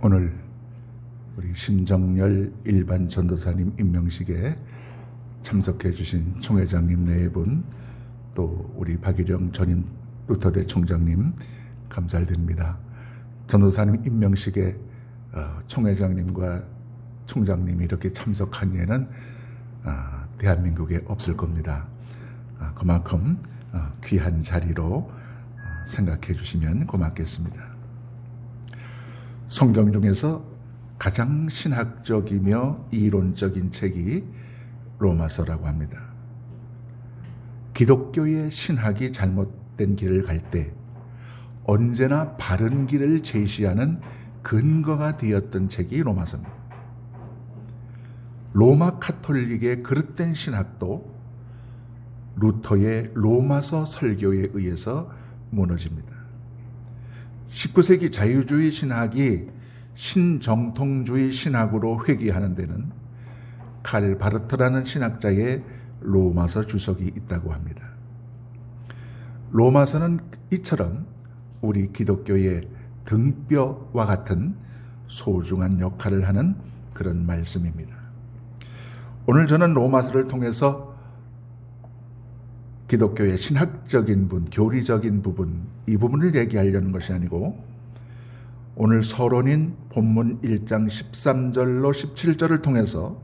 오늘 우리 심정열 일반 전도사님 임명식에 참석해 주신 총회장님 네 분, 또 우리 박일영 전임 루터대 총장님 감사드립니다. 전도사님 임명식에 총회장님과 총장님이 이렇게 참석한 예는 대한민국에 없을 겁니다. 그만큼 귀한 자리로 생각해 주시면 고맙겠습니다. 성경 중에서 가장 신학적이며 이론적인 책이 로마서라고 합니다. 기독교의 신학이 잘못된 길을 갈 때 언제나 바른 길을 제시하는 근거가 되었던 책이 로마서입니다. 로마 카톨릭의 그릇된 신학도 루터의 로마서 설교에 의해서 무너집니다. 19세기 자유주의 신학이 신정통주의 신학으로 회귀하는 데는 칼 바르트라는 신학자의 로마서 주석이 있다고 합니다. 로마서는 이처럼 우리 기독교의 등뼈와 같은 소중한 역할을 하는 그런 말씀입니다. 오늘 저는 로마서를 통해서 기독교의 신학적인 교리적인 부분, 이 부분을 얘기하려는 것이 아니고 오늘 서론인 본문 1장 13절로 17절을 통해서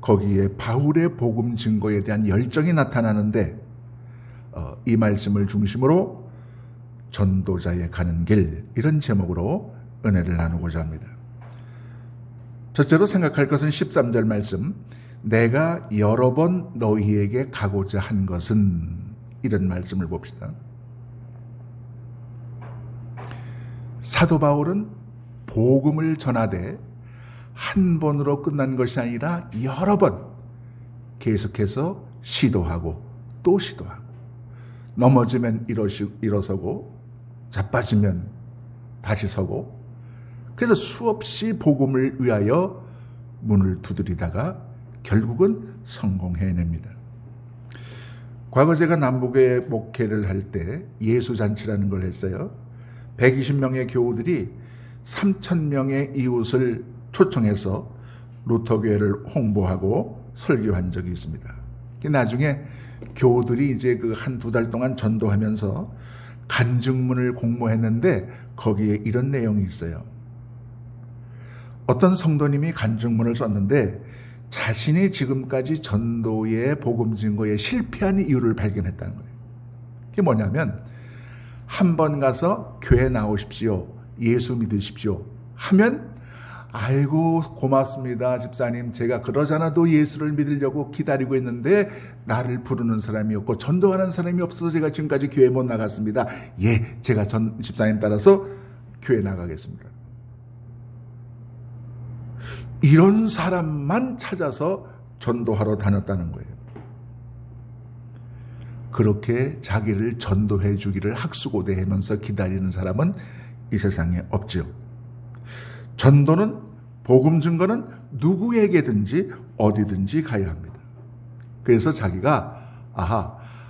거기에 바울의 복음 증거에 대한 열정이 나타나는데 이 말씀을 중심으로 전도자의 가는 길, 이런 제목으로 은혜를 나누고자 합니다. 첫째로 생각할 것은 13절 말씀, 내가 여러 번 너희에게 가고자 한 것은, 이런 말씀을 봅시다. 사도 바울은 복음을 전하되 한 번으로 끝난 것이 아니라 여러 번 계속해서 시도하고 또 시도하고, 넘어지면 일어서고 자빠지면 다시 서고, 그래서 수없이 복음을 위하여 문을 두드리다가 결국은 성공해냅니다. 과거 제가 남북에 목회를 할 때 예수잔치라는 걸 했어요. 120명의 교우들이 3,000명의 이웃을 초청해서 루터교회를 홍보하고 설교한 적이 있습니다. 나중에 교우들이 이제 한두 달 동안 전도하면서 간증문을 공모했는데 거기에 이런 내용이 있어요. 어떤 성도님이 간증문을 썼는데 자신이 지금까지 전도의 복음 증거에 실패한 이유를 발견했다는 거예요. 그게 뭐냐면, 한 번 가서 교회 나오십시오, 예수 믿으십시오 하면 아이고 고맙습니다 집사님, 제가 그러잖아도 예수를 믿으려고 기다리고 있는데 나를 부르는 사람이 없고 전도하는 사람이 없어서 제가 지금까지 교회 못 나갔습니다. 예, 제가 집사님 따라서 교회 나가겠습니다. 이런 사람만 찾아서 전도하러 다녔다는 거예요. 그렇게 자기를 전도해 주기를 학수고대하면서 기다리는 사람은 이 세상에 없지요. 전도는, 복음 증거는 누구에게든지 어디든지 가야 합니다. 그래서 자기가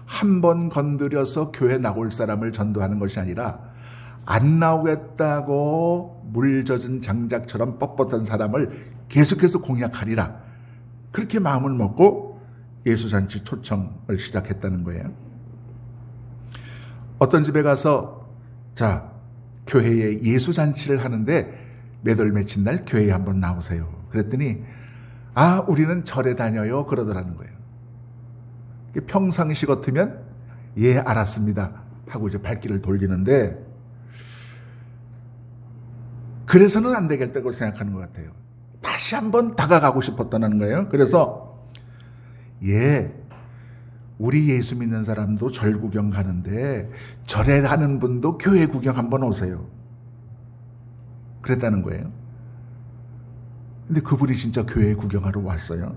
한 번 건드려서 교회 나올 사람을 전도하는 것이 아니라 안 나오겠다고 물 젖은 장작처럼 뻣뻣한 사람을 계속해서 공략하리라, 그렇게 마음을 먹고 예수잔치 초청을 시작했다는 거예요. 어떤 집에 가서 교회에 예수잔치를 하는데 몇 월 며칠 날 교회에 한번 나오세요. 그랬더니 우리는 절에 다녀요 그러더라는 거예요. 평상시 같으면 예 알았습니다 하고 이제 발길을 돌리는데, 그래서는 안 되겠다고 생각하는 것 같아요. 다시 한번 다가가고 싶었다는 거예요. 그래서 우리 예수 믿는 사람도 절 구경 가는데 절에 가는 분도 교회 구경 한번 오세요. 그랬다는 거예요. 근데 그분이 진짜 교회 구경하러 왔어요.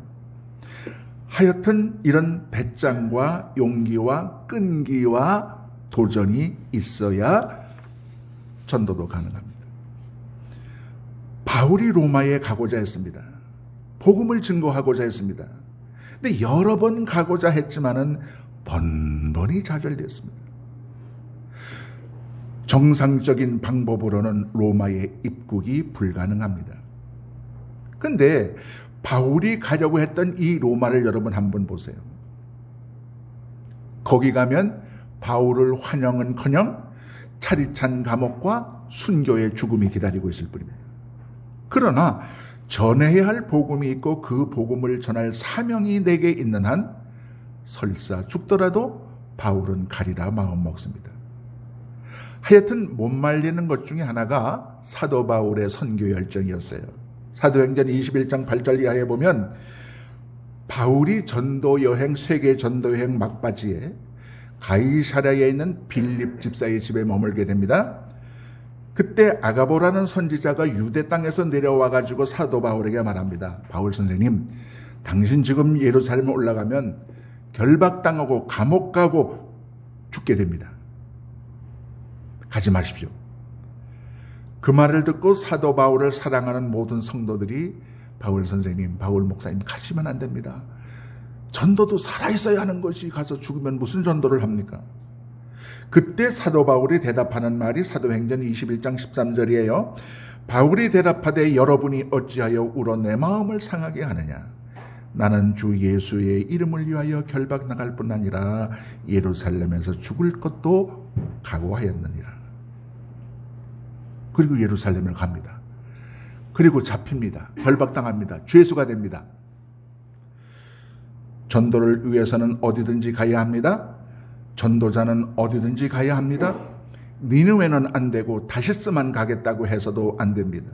하여튼 이런 배짱과 용기와 끈기와 도전이 있어야 전도도 가능합니다. 바울이 로마에 가고자 했습니다. 복음을 증거하고자 했습니다. 근데 여러 번 가고자 했지만은 번번이 좌절됐습니다. 정상적인 방법으로는 로마에 입국이 불가능합니다. 근데 바울이 가려고 했던 이 로마를 여러분 한번 보세요. 거기 가면 바울을 환영은커녕 차디찬 감옥과 순교의 죽음이 기다리고 있을 뿐입니다. 그러나 전해야 할 복음이 있고 그 복음을 전할 사명이 내게 있는 한 설사 죽더라도 바울은 가리라 마음 먹습니다. 하여튼 못 말리는 것 중에 하나가 사도 바울의 선교 열정이었어요. 사도행전 21장 8절 이하에 보면 바울이 전도 여행, 세계 전도 여행 막바지에 가이사랴에 있는 빌립 집사의 집에 머물게 됩니다. 그때 아가보라는 선지자가 유대 땅에서 내려와 가지고 사도 바울에게 말합니다. 바울 선생님, 당신 지금 예루살렘에 올라가면 결박당하고 감옥 가고 죽게 됩니다. 가지 마십시오. 그 말을 듣고 사도 바울을 사랑하는 모든 성도들이 바울 선생님, 바울 목사님 가시면 안 됩니다. 전도도 살아있어야 하는 것이 가서 죽으면 무슨 전도를 합니까? 그때 사도 바울이 대답하는 말이 사도행전 21장 13절이에요. 바울이 대답하되 여러분이 어찌하여 울어 내 마음을 상하게 하느냐. 나는 주 예수의 이름을 위하여 결박 나갈 뿐 아니라 예루살렘에서 죽을 것도 각오하였느니라. 그리고 예루살렘을 갑니다. 그리고 잡힙니다. 결박당합니다. 죄수가 됩니다. 전도를 위해서는 어디든지 가야 합니다. 전도자는 어디든지 가야 합니다. 니느웨는 안 되고 다시스만 가겠다고 해서도 안 됩니다.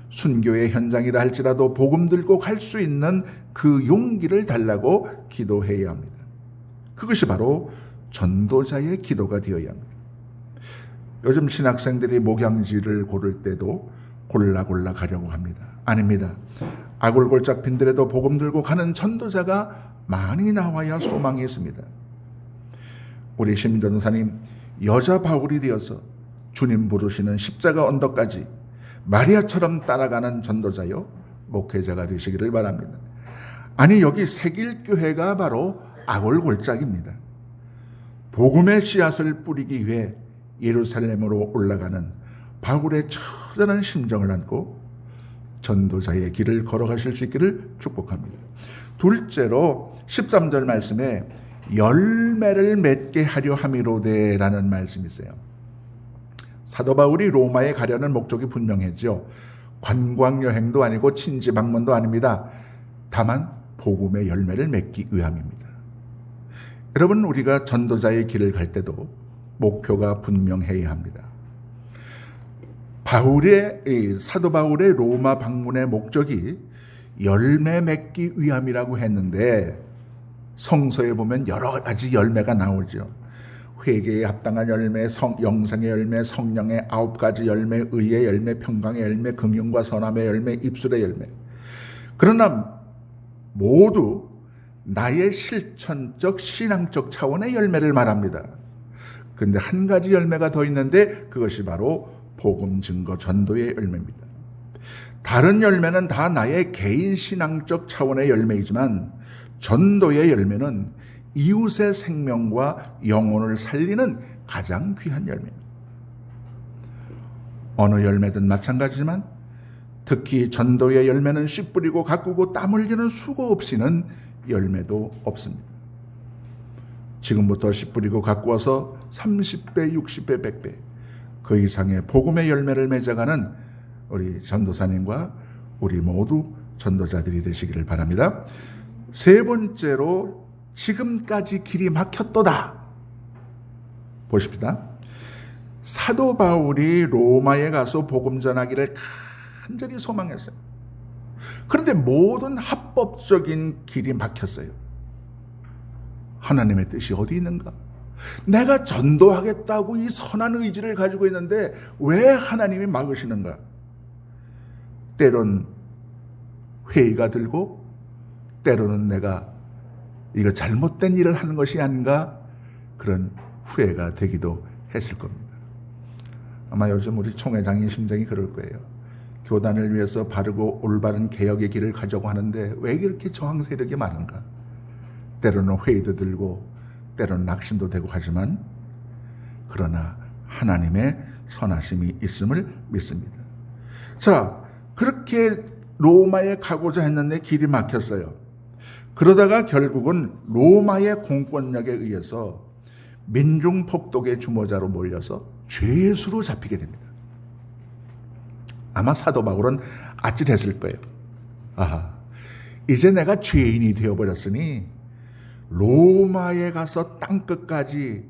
순교의 현장이라 할지라도 복음 들고 갈 수 있는 그 용기를 달라고 기도해야 합니다. 그것이 바로 전도자의 기도가 되어야 합니다. 요즘 신학생들이 목양지를 고를 때도 골라 가려고 합니다. 아닙니다. 아골골짝 빈들에도 복음 들고 가는 전도자가 많이 나와야 소망이 있습니다. 우리 심 전도사님, 여자 바울이 되어서 주님 부르시는 십자가 언덕까지 마리아처럼 따라가는 전도자요, 목회자가 되시기를 바랍니다. 아니, 여기 새길교회가 바로 아골골짝입니다. 복음의 씨앗을 뿌리기 위해 예루살렘으로 올라가는 바울의 처절한 심정을 안고 전도자의 길을 걸어가실 수 있기를 축복합니다. 둘째로 13절 말씀에 열매를 맺게 하려 함이로되라는 말씀이 있어요. 사도 바울이 로마에 가려는 목적이 분명했죠. 관광여행도 아니고 친지방문도 아닙니다. 다만 복음의 열매를 맺기 위함입니다. 여러분, 우리가 전도자의 길을 갈 때도 목표가 분명해야 합니다. 사도 바울의 로마 방문의 목적이 열매 맺기 위함이라고 했는데 성서에 보면 여러 가지 열매가 나오죠. 회개에 합당한 열매, 영생의 열매, 성령의 9가지 열매, 의의 열매, 평강의 열매, 긍휼과 선함의 열매, 입술의 열매. 그러나 모두 나의 실천적, 신앙적 차원의 열매를 말합니다. 그런데 한 가지 열매가 더 있는데 그것이 바로 복음 증거 전도의 열매입니다. 다른 열매는 다 나의 개인 신앙적 차원의 열매이지만 전도의 열매는 이웃의 생명과 영혼을 살리는 가장 귀한 열매입니다. 어느 열매든 마찬가지지만 특히 전도의 열매는 씨 뿌리고 가꾸고 땀 흘리는 수고 없이는 열매도 없습니다. 지금부터 씨 뿌리고 가꾸어서 30배, 60배, 100배 그 이상의 복음의 열매를 맺어가는 우리 전도사님과 우리 모두 전도자들이 되시기를 바랍니다. 세 번째로 지금까지 길이 막혔도다. 보십시다. 사도 바울이 로마에 가서 복음 전하기를 간절히 소망했어요. 그런데 모든 합법적인 길이 막혔어요. 하나님의 뜻이 어디 있는가? 내가 전도하겠다고 이 선한 의지를 가지고 있는데 왜 하나님이 막으시는가? 때론 회의가 들고 때로는 내가 이거 잘못된 일을 하는 것이 아닌가? 그런 후회가 되기도 했을 겁니다. 아마 요즘 우리 총회장의 심정이 그럴 거예요. 교단을 위해서 바르고 올바른 개혁의 길을 가자고 하는데 왜 이렇게 저항 세력이 많은가? 때로는 회의도 들고 때로는 낙심도 되고 하지만 그러나 하나님의 선하심이 있음을 믿습니다. 자, 그렇게 로마에 가고자 했는데 길이 막혔어요. 그러다가 결국은 로마의 공권력에 의해서 민중 폭동의 주모자로 몰려서 죄수로 잡히게 됩니다. 아마 사도 바울은 아찔했을 거예요. 아하, 이제 내가 죄인이 되어버렸으니 로마에 가서 땅끝까지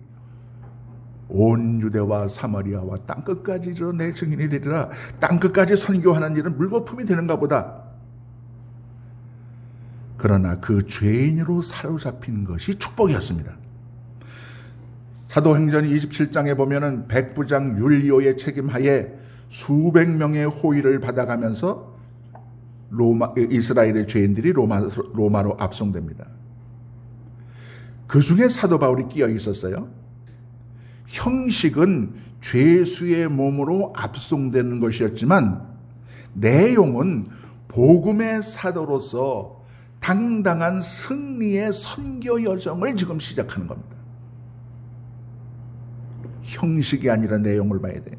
온 유대와 사마리아와 땅끝까지 내 증인이 되리라. 땅끝까지 선교하는 일은 물거품이 되는가 보다. 그러나 그 죄인으로 사로잡힌 것이 축복이었습니다. 사도행전 27장에 보면은 백부장 율리오의 책임하에 수백 명의 호의를 받아가면서 이스라엘의 죄인들이 로마로 압송됩니다. 그 중에 사도 바울이 끼어 있었어요. 형식은 죄수의 몸으로 압송되는 것이었지만 내용은 복음의 사도로서 당당한 승리의 선교 여정을 지금 시작하는 겁니다. 형식이 아니라 내용을 봐야 돼요.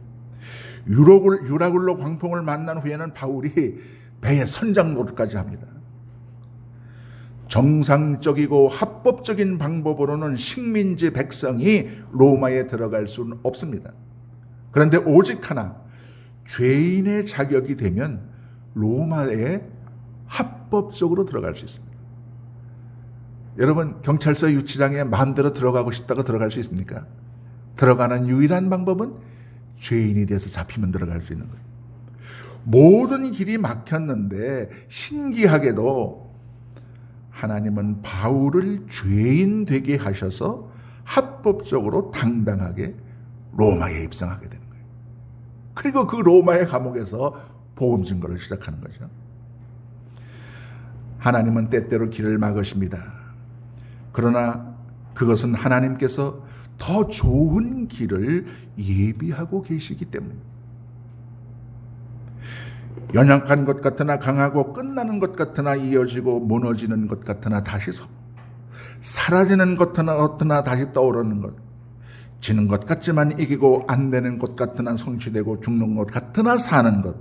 유라굴로 광풍을 만난 후에는 바울이 배에 선장 노릇까지 합니다. 정상적이고 합법적인 방법으로는 식민지 백성이 로마에 들어갈 수는 없습니다. 그런데 오직 하나, 죄인의 자격이 되면 로마에 합법적으로 들어갈 수 있습니다. 여러분, 경찰서 유치장에 마음대로 들어가고 싶다고 들어갈 수 있습니까? 들어가는 유일한 방법은 죄인이 돼서 잡히면 들어갈 수 있는 거예요. 모든 길이 막혔는데 신기하게도 하나님은 바울을 죄인 되게 하셔서 합법적으로 당당하게 로마에 입성하게 되는 거예요. 그리고 그 로마의 감옥에서 복음 증거를 시작하는 거죠. 하나님은 때때로 길을 막으십니다. 그러나 그것은 하나님께서 더 좋은 길을 예비하고 계시기 때문입니다. 연약한 것 같으나 강하고 끝나는 것 같으나 이어지고 무너지는 것 같으나 다시 서고 사라지는 것 같으나 다시 떠오르는 것, 지는 것 같지만 이기고 안 되는 것 같으나 성취되고 죽는 것 같으나 사는 것,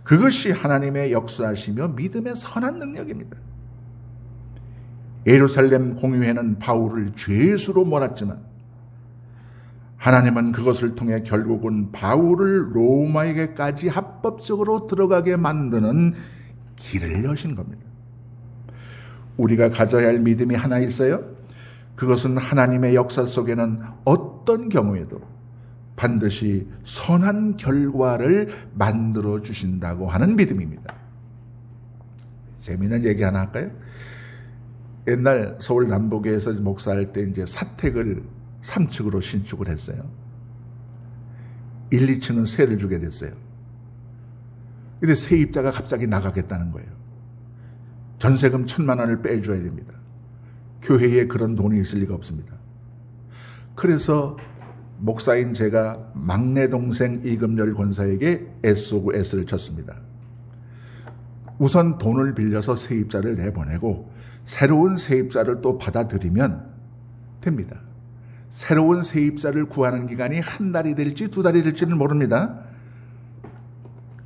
그것이 하나님의 역사하시며 믿음의 선한 능력입니다. 예루살렘 공유회는 바울을 죄수로 몰았지만 하나님은 그것을 통해 결국은 바울을 로마에게까지 합법적으로 들어가게 만드는 길을 여신 겁니다. 우리가 가져야 할 믿음이 하나 있어요. 그것은 하나님의 역사 속에는 어떤 경우에도 반드시 선한 결과를 만들어 주신다고 하는 믿음입니다. 재미있는 얘기 하나 할까요? 옛날 서울 남부교에서 목사할 때 이제 사택을 3층으로 신축을 했어요. 1, 2층은 세를 주게 됐어요. 근데 세입자가 갑자기 나가겠다는 거예요. 전세금 1,000만 원을 빼줘야 됩니다. 교회에 그런 돈이 있을 리가 없습니다. 그래서 목사인 제가 막내 동생 이금열 권사에게 애쓰고 애를 쳤습니다. 우선 돈을 빌려서 세입자를 내보내고 새로운 세입자를 또 받아들이면 됩니다. 새로운 세입자를 구하는 기간이 한 달이 될지 2달이 될지는 모릅니다.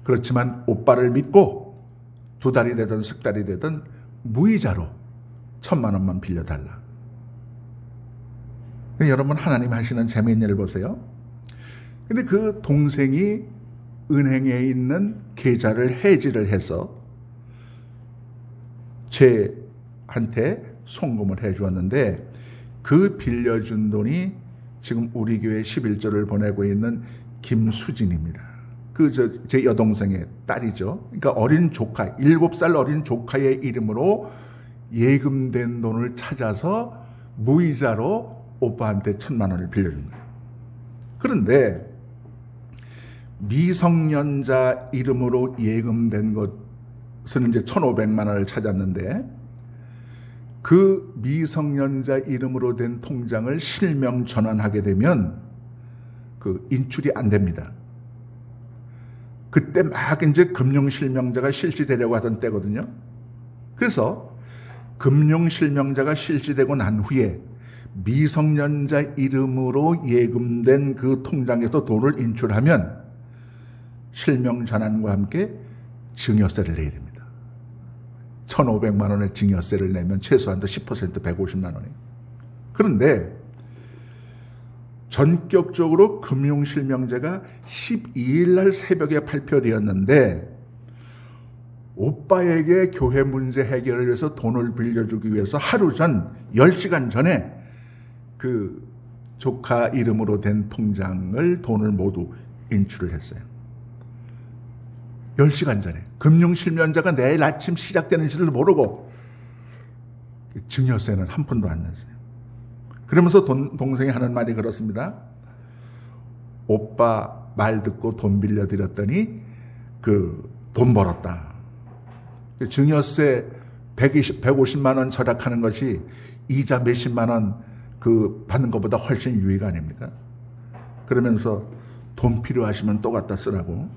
그렇지만 오빠를 믿고 2달이 되든 석 달이 되든 무이자로 1,000만 원만 빌려달라. 여러분, 하나님 하시는 재미있는 일을 보세요. 근데 그 동생이 은행에 있는 계좌를 해지를 해서 제한테 송금을 해 주었는데 그 빌려준 돈이 지금 우리 교회 11조를 보내고 있는 김수진입니다. 제 여동생의 딸이죠. 그러니까 어린 조카, 7살 어린 조카의 이름으로 예금된 돈을 찾아서 무이자로 오빠한테 1,000만 원을 빌려준 거예요. 그런데 미성년자 이름으로 예금된 것은 이제 1,500만 원을 찾았는데 그 미성년자 이름으로 된 통장을 실명 전환하게 되면 그 인출이 안 됩니다. 그때 막 이제 금융실명자가 실시되려고 하던 때거든요. 그래서 금융실명자가 실시되고 난 후에 미성년자 이름으로 예금된 그 통장에서 돈을 인출하면 실명 전환과 함께 증여세를 내야 됩니다. 1,500만 원의 증여세를 내면 최소한도 10% 150만 원이에요. 그런데 전격적으로 금융실명제가 12일 날 새벽에 발표되었는데 오빠에게 교회 문제 해결을 위해서 돈을 빌려주기 위해서 하루 전 10시간 전에 그 조카 이름으로 된 통장을 돈을 모두 인출을 했어요. 10시간 전에. 금융실명제가 내일 아침 시작되는지를 모르고 증여세는 한 푼도 안 냈어요. 그러면서 동생이 하는 말이 그렇습니다. 오빠 말 듣고 돈 빌려드렸더니 돈 벌었다. 증여세 150만 원 절약하는 것이 이자 몇십만 원 받는 것보다 훨씬 유익 아닙니까? 그러면서 돈 필요하시면 또 갖다 쓰라고.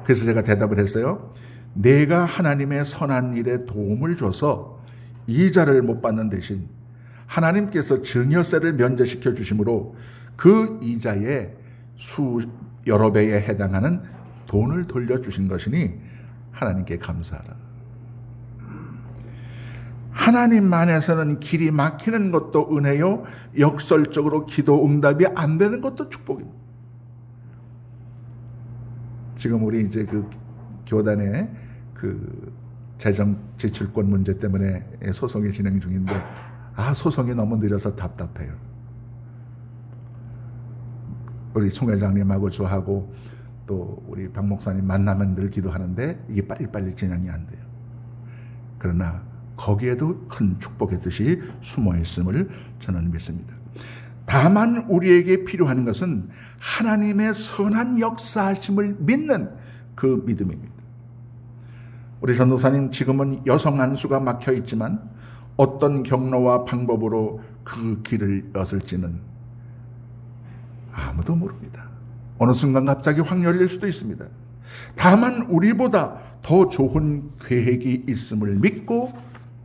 그래서 제가 대답을 했어요. 내가 하나님의 선한 일에 도움을 줘서 이자를 못 받는 대신 하나님께서 증여세를 면제시켜 주심으로 그 이자의 여러 배에 해당하는 돈을 돌려주신 것이니 하나님께 감사하라. 하나님 안에서는 길이 막히는 것도 은혜요, 역설적으로 기도 응답이 안 되는 것도 축복입니다. 지금 우리 이제 교단의 재정 지출권 문제 때문에 소송이 진행 중인데, 소송이 너무 느려서 답답해요. 우리 총회장님하고 저하고 또 우리 박 목사님 만나면 늘 기도하는데 이게 빨리빨리 진행이 안 돼요. 그러나 거기에도 큰 축복의 뜻이 숨어 있음을 저는 믿습니다. 다만 우리에게 필요한 것은 하나님의 선한 역사하심을 믿는 그 믿음입니다. 우리 전도사님 지금은 여성 안수가 막혀 있지만 어떤 경로와 방법으로 그 길을 엿을지는 아무도 모릅니다. 어느 순간 갑자기 확 열릴 수도 있습니다. 다만 우리보다 더 좋은 계획이 있음을 믿고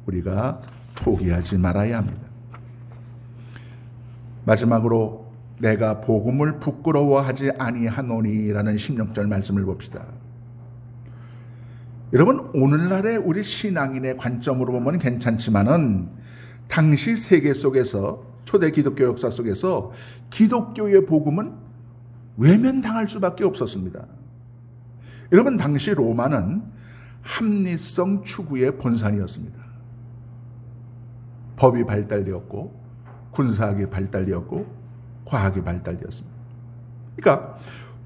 우리가 포기하지 말아야 합니다. 마지막으로 내가 복음을 부끄러워하지 아니하노니라는 16절 말씀을 봅시다. 여러분, 오늘날의 우리 신앙인의 관점으로 보면 괜찮지만은 당시 세계 속에서, 초대 기독교 역사 속에서 기독교의 복음은 외면당할 수밖에 없었습니다. 여러분, 당시 로마는 합리성 추구의 본산이었습니다. 법이 발달되었고 군사학이 발달되었고 과학이 발달되었습니다. 그러니까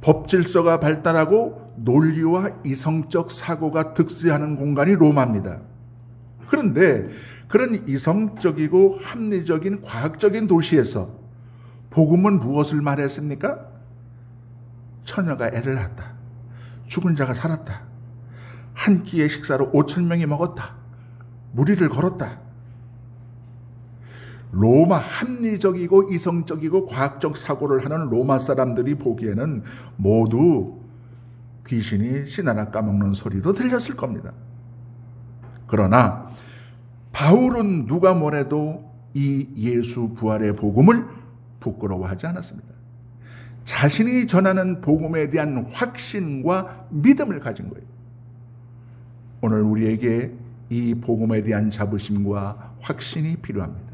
법 질서가 발달하고 논리와 이성적 사고가 득세하는 공간이 로마입니다. 그런데 그런 이성적이고 합리적인 과학적인 도시에서 복음은 무엇을 말했습니까? 처녀가 애를 낳았다. 죽은 자가 살았다. 한 끼의 식사로 5,000명이 먹었다. 무리를 걸었다. 로마, 합리적이고 이성적이고 과학적 사고를 하는 로마 사람들이 보기에는 모두 귀신이 씨나라 까먹는 소리로 들렸을 겁니다. 그러나 바울은 누가 뭐래도 이 예수 부활의 복음을 부끄러워하지 않았습니다. 자신이 전하는 복음에 대한 확신과 믿음을 가진 거예요. 오늘 우리에게 이 복음에 대한 자부심과 확신이 필요합니다.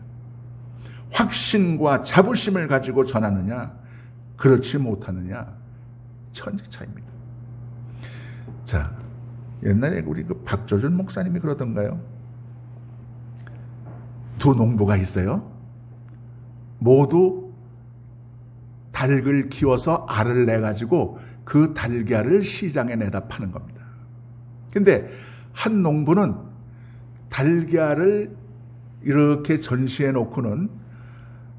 확신과 자부심을 가지고 전하느냐, 그렇지 못하느냐, 천지 차이입니다. 자, 옛날에 우리 박조준 목사님이 그러던가요? 두 농부가 있어요. 모두 닭을 키워서 알을 내가지고 그 달걀을 시장에 내다 파는 겁니다. 근데 한 농부는 달걀을 이렇게 전시해 놓고는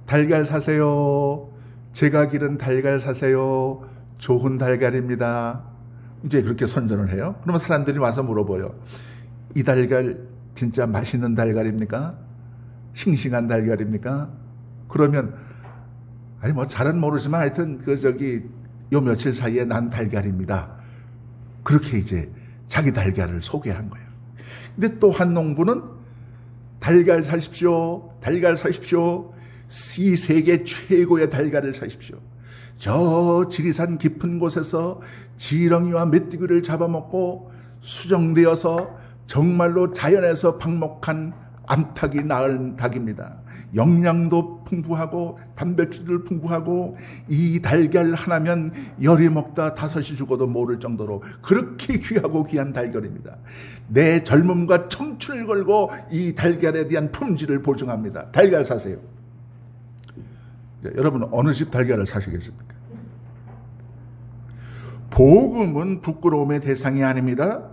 달걀 사세요. 제가 기른 달걀 사세요. 좋은 달걀입니다. 이제 그렇게 선전을 해요. 그러면 사람들이 와서 물어봐요. 이 달걀 진짜 맛있는 달걀입니까? 싱싱한 달걀입니까? 그러면 아니 뭐 잘은 모르지만 하여튼 요 며칠 사이에 난 달걀입니다. 그렇게 이제 자기 달걀을 소개한 거예요. 근데 또 한 농부는 달걀 사십시오. 달걀 사십시오. 이 세계 최고의 달걀을 사십시오. 저 지리산 깊은 곳에서 지렁이와 메뚜기를 잡아먹고 수정되어서 정말로 자연에서 방목한 암탉이 낳은 닭입니다. 영양도 풍부하고 단백질도 풍부하고 이 달걀 하나면 열이 먹다 5이 죽어도 모를 정도로 그렇게 귀하고 귀한 달걀입니다. 내 젊음과 청춘을 걸고 이 달걀에 대한 품질을 보증합니다. 달걀 사세요. 여러분 어느 집 달걀을 사시겠습니까? 복음은 부끄러움의 대상이 아닙니다.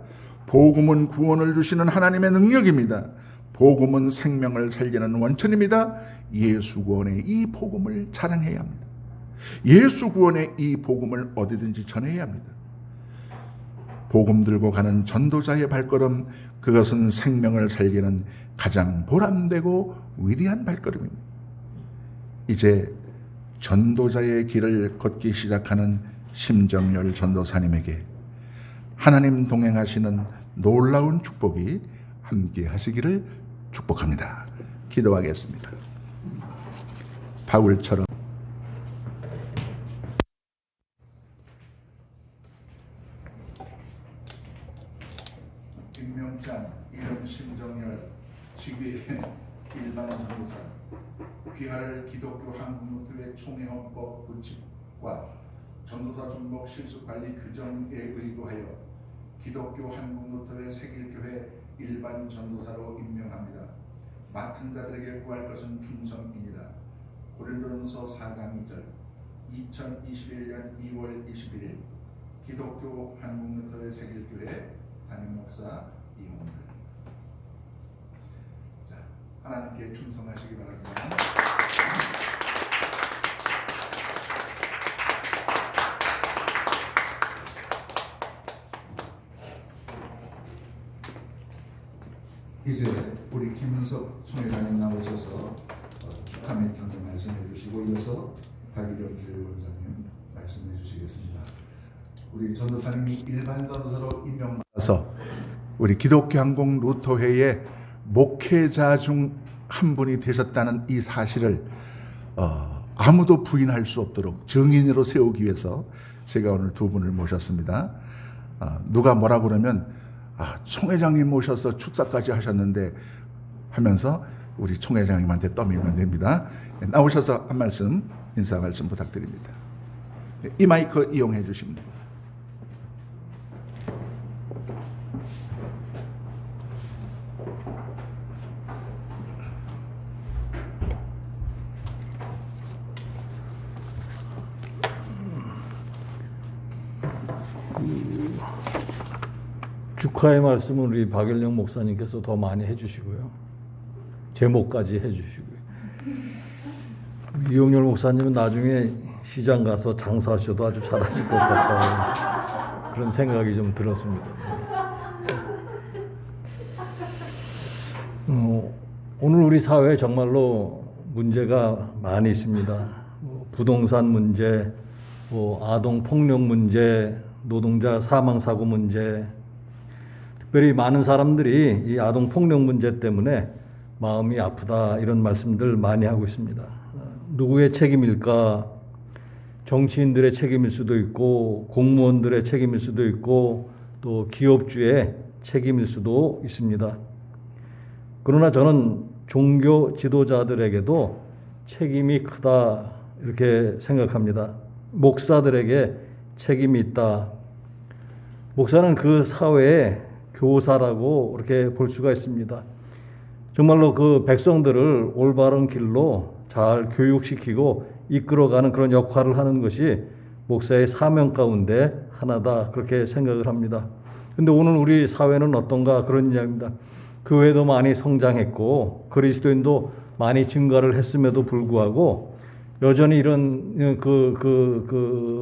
복음은 구원을 주시는 하나님의 능력입니다. 복음은 생명을 살리는 원천입니다. 예수 구원의 이 복음을 자랑해야 합니다. 예수 구원의 이 복음을 어디든지 전해야 합니다. 복음 들고 가는 전도자의 발걸음, 그것은 생명을 살리는 가장 보람되고 위대한 발걸음입니다. 이제 전도자의 길을 걷기 시작하는 심정열 전도사님에게 하나님 동행하시는 놀라운 축복이 함께 하시기를 축복합니다. 기도하겠습니다. 바울처럼 김명찬, 이름 심정열, 직위 일반 전도사, 귀하를 기독교 한국노트의 총회헌법 부칙과 전도사 중복 실수관리 규정에 의거하여 기독교 한국노트의 세길교회 일반 전도사로 임명합니다. 맡은 자들에게 구할 것은 충성이니라. 고린도전서 4장 2절. 2021년 2월 21일 기독교 한국노트의 세길교회 담임 목사 이홍들. 자, 하나님께 충성하시기 바랍니다. 이제 우리 김은석 총회장님 나오셔서 축하 멘트를 말씀해 주시고 이어서 박유령 교회원장님 말씀해 주시겠습니다. 우리 전도사님이 일반 전도사로 임명받아서 우리 기독교 한국 루터회의 목회자 중 한 분이 되셨다는 이 사실을 아무도 부인할 수 없도록 증인으로 세우기 위해서 제가 오늘 두 분을 모셨습니다. 누가 뭐라 그러면 총회장님 모셔서 축사까지 하셨는데 하면서 우리 총회장님한테 떠밀면 됩니다. 나오셔서 한 말씀, 인사 말씀 부탁드립니다. 이 마이크 이용해 주십니다. 축하의 말씀은 우리 박일령 목사님께서 더 많이 해주시고요. 제목까지 해주시고요. 이용열 목사님은 나중에 시장 가서 장사하셔도 아주 잘하실 것 같다는 그런 생각이 좀 들었습니다. 오늘 우리 사회에 정말로 문제가 많이 있습니다. 부동산 문제, 아동 폭력 문제, 노동자 사망 사고 문제. 특별히 많은 사람들이 이 아동 폭력 문제 때문에 마음이 아프다 이런 말씀들 많이 하고 있습니다. 누구의 책임일까? 정치인들의 책임일 수도 있고 공무원들의 책임일 수도 있고 또 기업주의 책임일 수도 있습니다. 그러나 저는 종교 지도자들에게도 책임이 크다 이렇게 생각합니다. 목사들에게 책임이 있다. 목사는 그 사회의 교사라고 이렇게 볼 수가 있습니다. 정말로 그 백성들을 올바른 길로 잘 교육시키고 이끌어가는 그런 역할을 하는 것이 목사의 사명 가운데 하나다 그렇게 생각을 합니다. 근데 오늘 우리 사회는 어떤가 그런 이야기입니다. 교회도 많이 성장했고 그리스도인도 많이 증가를 했음에도 불구하고 여전히 이런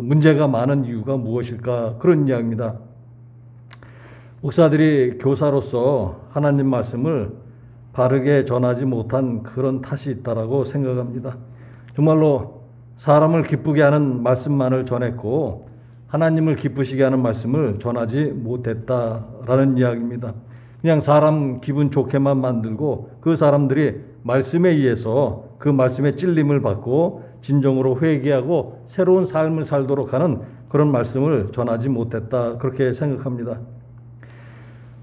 문제가 많은 이유가 무엇일까 그런 이야기입니다. 목사들이 교사로서 하나님 말씀을 바르게 전하지 못한 그런 탓이 있다라고 생각합니다. 정말로 사람을 기쁘게 하는 말씀만을 전했고 하나님을 기쁘시게 하는 말씀을 전하지 못했다라는 이야기입니다. 그냥 사람 기분 좋게만 만들고 그 사람들이 말씀에 의해서 그 말씀의 찔림을 받고 진정으로 회개하고 새로운 삶을 살도록 하는 그런 말씀을 전하지 못했다, 그렇게 생각합니다.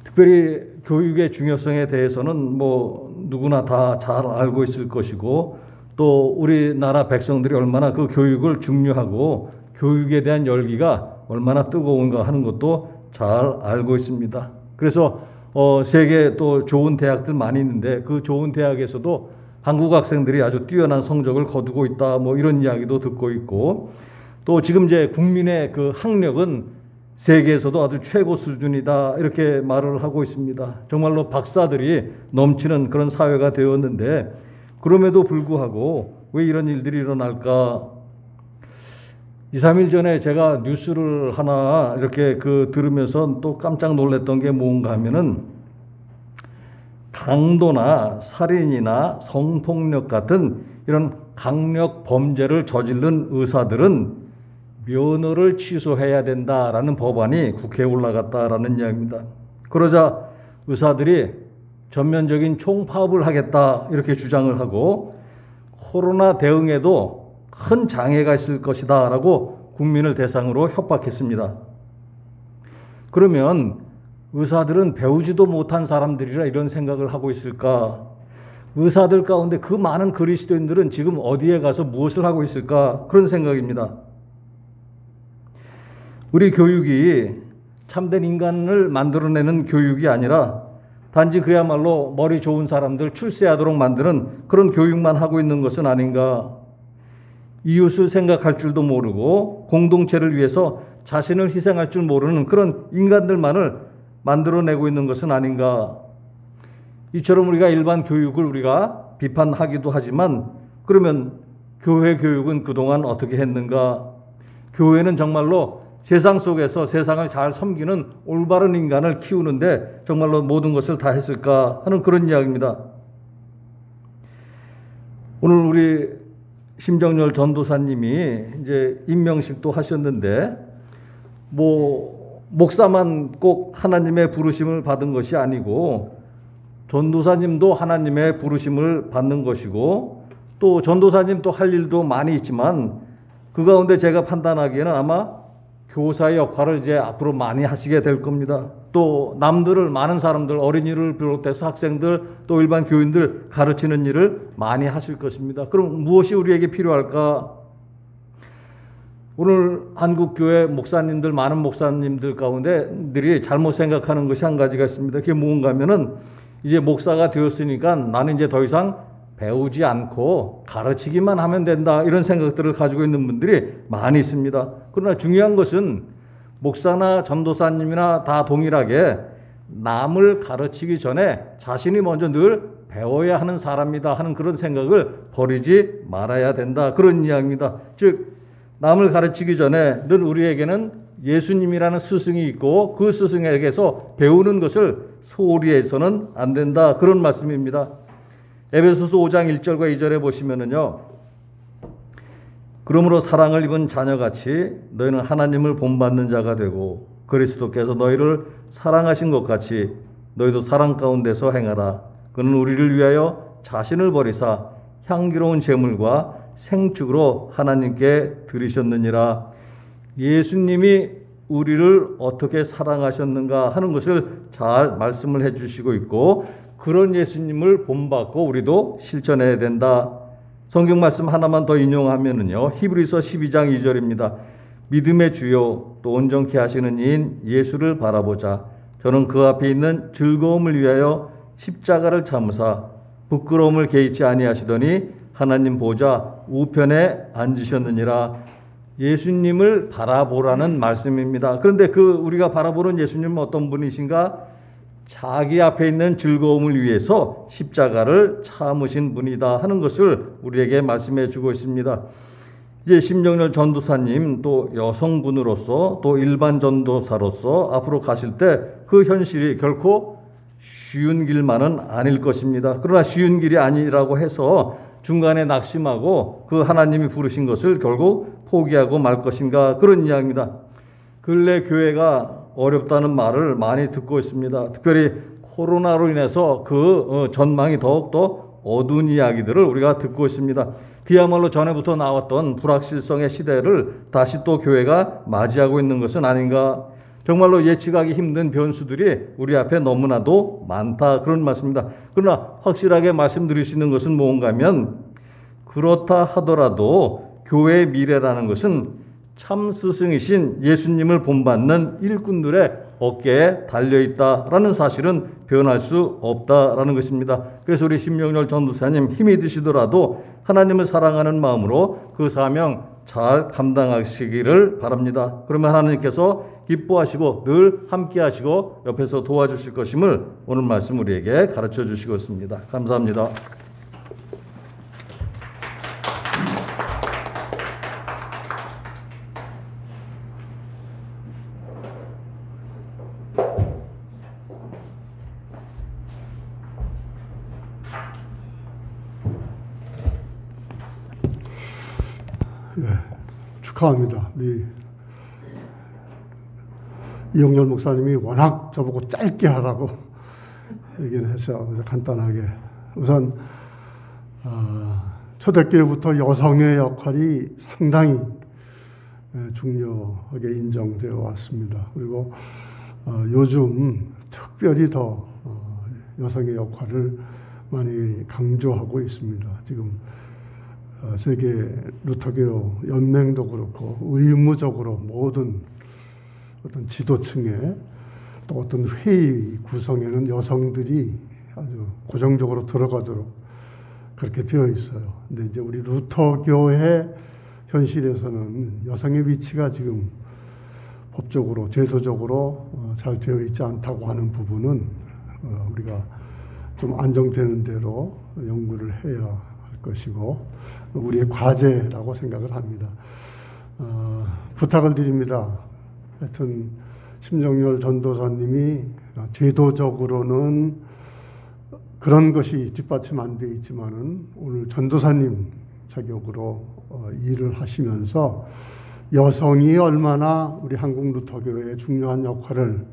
특별히 교육의 중요성에 대해서는 뭐 누구나 다 잘 알고 있을 것이고, 또 우리나라 백성들이 얼마나 그 교육을 중요하고 교육에 대한 열기가 얼마나 뜨거운가 하는 것도 잘 알고 있습니다. 그래서 세계 또 좋은 대학들 많이 있는데 그 좋은 대학에서도 한국 학생들이 아주 뛰어난 성적을 거두고 있다, 뭐 이런 이야기도 듣고 있고, 또 지금 이제 국민의 그 학력은 세계에서도 아주 최고 수준이다, 이렇게 말을 하고 있습니다. 정말로 박사들이 넘치는 그런 사회가 되었는데, 그럼에도 불구하고 왜 이런 일들이 일어날까? 2, 3일 전에 제가 뉴스를 하나 이렇게 들으면서 또 깜짝 놀랐던 게 뭔가 하면은, 강도나 살인이나 성폭력 같은 이런 강력 범죄를 저지른 의사들은 면허를 취소해야 된다라는 법안이 국회에 올라갔다라는 이야기입니다. 그러자 의사들이 전면적인 총파업을 하겠다, 이렇게 주장을 하고, 코로나 대응에도 큰 장애가 있을 것이다 라고 국민을 대상으로 협박했습니다. 그러면 의사들은 배우지도 못한 사람들이라 이런 생각을 하고 있을까? 의사들 가운데 그 많은 그리스도인들은 지금 어디에 가서 무엇을 하고 있을까? 그런 생각입니다. 우리 교육이 참된 인간을 만들어내는 교육이 아니라 단지 그야말로 머리 좋은 사람들 출세하도록 만드는 그런 교육만 하고 있는 것은 아닌가? 이웃을 생각할 줄도 모르고 공동체를 위해서 자신을 희생할 줄 모르는 그런 인간들만을 만들어내고 있는 것은 아닌가? 이처럼 우리가 일반 교육을 우리가 비판하기도 하지만, 그러면 교회 교육은 그동안 어떻게 했는가? 교회는 정말로 세상 속에서 세상을 잘 섬기는 올바른 인간을 키우는데 정말로 모든 것을 다 했을까 하는 그런 이야기입니다. 오늘 우리 심정열 전도사님이 이제 임명식도 하셨는데, 목사만 꼭 하나님의 부르심을 받은 것이 아니고 전도사님도 하나님의 부르심을 받는 것이고, 또 전도사님 또 할 일도 많이 있지만 그 가운데 제가 판단하기에는 아마 교사의 역할을 이제 앞으로 많이 하시게 될 겁니다. 또 남들을, 많은 사람들, 어린이를 비롯해서 학생들 또 일반 교인들 가르치는 일을 많이 하실 것입니다. 그럼 무엇이 우리에게 필요할까? 오늘 한국교회 목사님들, 많은 목사님들 가운데들이 잘못 생각하는 것이 한 가지가 있습니다. 그게 뭔가 하면은, 이제 목사가 되었으니까 나는 이제 더 이상 배우지 않고 가르치기만 하면 된다, 이런 생각들을 가지고 있는 분들이 많이 있습니다. 그러나 중요한 것은 목사나 전도사님이나 다 동일하게 남을 가르치기 전에 자신이 먼저 늘 배워야 하는 사람이다 하는 그런 생각을 버리지 말아야 된다, 그런 이야기입니다. 즉 남을 가르치기 전에 늘 우리에게는 예수님이라는 스승이 있고 그 스승에게서 배우는 것을 소홀히 해서는 안 된다, 그런 말씀입니다. 에베소서 5장 1절과 2절에 보시면은요, 그러므로 사랑을 입은 자녀같이 너희는 하나님을 본받는 자가 되고 그리스도께서 너희를 사랑하신 것 같이 너희도 사랑 가운데서 행하라. 그는 우리를 위하여 자신을 버리사 향기로운 제물과 생축으로 하나님께 드리셨느니라. 예수님이 우리를 어떻게 사랑하셨는가 하는 것을 잘 말씀을 해주시고 있고, 그런 예수님을 본받고 우리도 실천해야 된다. 성경 말씀 하나만 더 인용하면은요, 히브리서 12장 2절입니다. 믿음의 주요 또 온전케 하시는 이인 예수를 바라보자. 저는 그 앞에 있는 즐거움을 위하여 십자가를 참으사 부끄러움을 개의치 아니하시더니 하나님 보좌 우편에 앉으셨느니라. 예수님을 바라보라는 말씀입니다. 그런데 우리가 바라보는 예수님은 어떤 분이신가? 자기 앞에 있는 즐거움을 위해서 십자가를 참으신 분이다 하는 것을 우리에게 말씀해 주고 있습니다. 이제 심정열 전도사님, 또 여성분으로서 또 일반 전도사로서 앞으로 가실 때 그 현실이 결코 쉬운 길만은 아닐 것입니다. 그러나 쉬운 길이 아니라고 해서 중간에 낙심하고 그 하나님이 부르신 것을 결국 포기하고 말 것인가, 그런 이야기입니다. 근래 교회가 어렵다는 말을 많이 듣고 있습니다. 특별히 코로나로 인해서 그 전망이 더욱더 어두운 이야기들을 우리가 듣고 있습니다. 그야말로 전에부터 나왔던 불확실성의 시대를 다시 또 교회가 맞이하고 있는 것은 아닌가. 정말로 예측하기 힘든 변수들이 우리 앞에 너무나도 많다, 그런 말씀입니다. 그러나 확실하게 말씀드릴 수 있는 것은 뭔가 하면, 그렇다 하더라도 교회의 미래라는 것은 참 스승이신 예수님을 본받는 일꾼들의 어깨에 달려있다라는 사실은 변할 수 없다라는 것입니다. 그래서 우리 심영렬 전도사님, 힘이 드시더라도 하나님을 사랑하는 마음으로 그 사명 잘 감당하시기를 바랍니다. 그러면 하나님께서 기뻐하시고 늘 함께 하시고 옆에서 도와주실 것임을 오늘 말씀 우리에게 가르쳐 주시고 있습니다. 감사합니다. 네, 축하합니다. 우리 이영렬 목사님이 워낙 저보고 짧게 하라고 얘기를 해서 간단하게. 우선 초대교회부터 여성의 역할이 상당히 중요하게 인정되어 왔습니다. 그리고 요즘 특별히 더 여성의 역할을 많이 강조하고 있습니다. 지금 세계 루터교 연맹도 그렇고 의무적으로 모든 어떤 지도층에 또 어떤 회의 구성에는 여성들이 아주 고정적으로 들어가도록 그렇게 되어 있어요. 근데 이제 우리 루터교의 현실에서는 여성의 위치가 지금 법적으로 제도적으로 잘 되어 있지 않다고 하는 부분은 우리가 좀 안정되는 대로 연구를 해야 할 것이고 우리의 과제라고 생각을 합니다. 부탁을 드립니다. 하여튼 심정열 전도사님이 제도적으로는 그런 것이 뒷받침 안 되어 있지만은 오늘 전도사님 자격으로 일을 하시면서 여성이 얼마나 우리 한국 루터교회에 중요한 역할을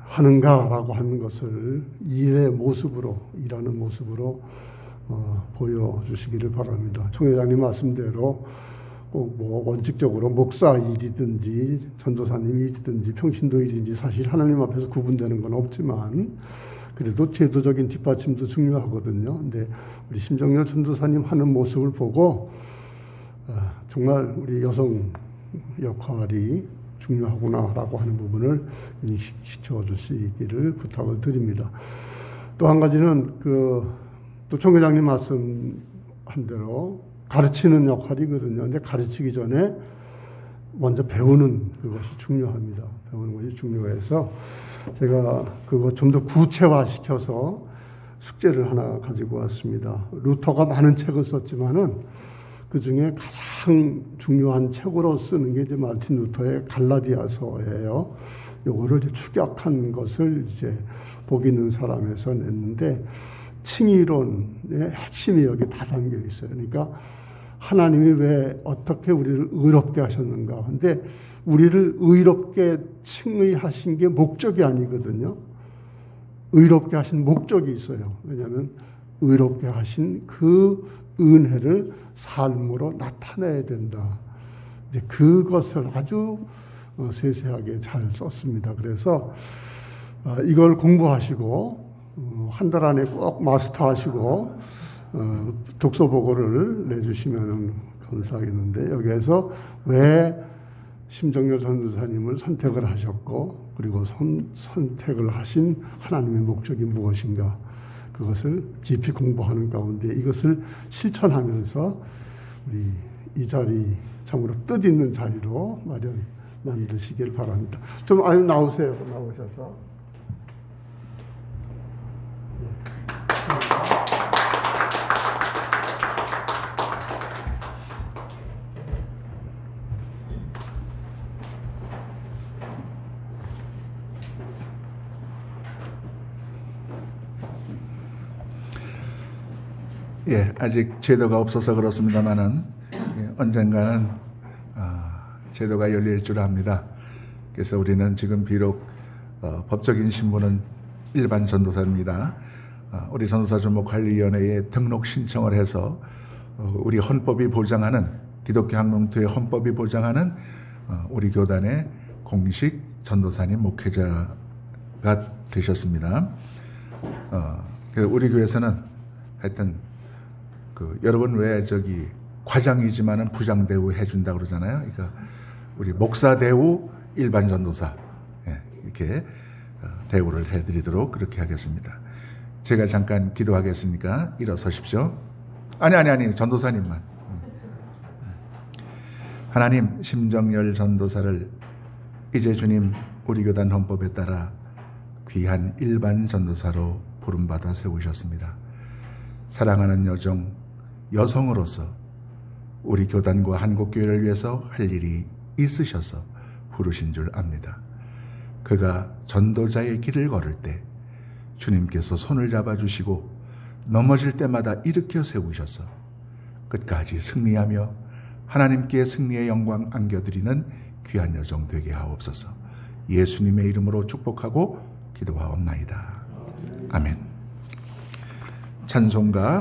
하는가라고 하는 것을 일의 모습으로, 일하는 모습으로 보여주시기를 바랍니다. 총회장님 말씀대로 꼭 뭐 원칙적으로 목사 일이든지 전도사님 일이든지 평신도 일이든지 사실 하나님 앞에서 구분되는 건 없지만 그래도 제도적인 뒷받침도 중요하거든요. 근데 우리 심정열 전도사님 하는 모습을 보고 정말 우리 여성 역할이 중요하구나라고 하는 부분을 인식시켜 주시기를 부탁을 드립니다. 또 한 가지는 또 총회장님 말씀한 대로 가르치는 역할이거든요. 근데 가르치기 전에 먼저 배우는 그것이 중요합니다. 배우는 것이 중요해서 제가 그거 좀 더 구체화시켜서 숙제를 하나 가지고 왔습니다. 루터가 많은 책을 썼지만은 그 중에 가장 중요한 책으로 쓰는 게 이제 마르틴 루터의 갈라디아서예요. 요거를 축약한 것을 이제 복 있는 사람에서 냈는데 칭의론의 핵심이 여기 다 담겨 있어요. 그러니까 하나님이 왜 어떻게 우리를 의롭게 하셨는가. 근데 우리를 의롭게 칭의하신 게 목적이 아니거든요. 의롭게 하신 목적이 있어요. 왜냐하면 의롭게 하신 그 은혜를 삶으로 나타내야 된다. 이제 그것을 아주 세세하게 잘 썼습니다. 그래서 이걸 공부하시고 한 달 안에 꼭 마스터하시고 독서 보고를 내주시면 감사하겠는데 여기에서 왜 심정열 전도사님을 선택을 하셨고 그리고 선택을 하신 하나님의 목적이 무엇인가 그것을 깊이 공부하는 가운데 이것을 실천하면서 우리 이 자리 참으로 뜻있는 자리로 만드시길 바랍니다. 좀 나오세요. 나오셔서. 예, 아직 제도가 없어서 그렇습니다만은 언젠가는 제도가 열릴 줄 압니다. 그래서 우리는 지금 비록 법적인 신분은 일반 전도사입니다. 우리 전도사주목관리위원회에 등록 신청을 해서 우리 헌법이 보장하는, 기독교 항공투의 헌법이 보장하는 우리 교단의 공식 전도사님 목회자가 되셨습니다. 우리 교회에서는 하여튼 여러분 왜 과장이지만은 부장 대우 해준다고 그러잖아요. 그러니까 우리 목사 대우 일반 전도사, 이렇게 대우를 해드리도록 그렇게 하겠습니다. 제가 잠깐 기도하겠으니까 일어서십시오. 아니, 전도사님만. 하나님, 심정열 전도사를 이제 주님 우리 교단 헌법에 따라 귀한 일반 전도사로 부름받아 세우셨습니다. 사랑하는 여성으로서 우리 교단과 한국교회를 위해서 할 일이 있으셔서 부르신 줄 압니다. 그가 전도자의 길을 걸을 때 주님께서 손을 잡아주시고 넘어질 때마다 일으켜 세우셔서 끝까지 승리하며 하나님께 승리의 영광 안겨드리는 귀한 여정 되게 하옵소서. 예수님의 이름으로 축복하고 기도하옵나이다. 아멘. 찬송가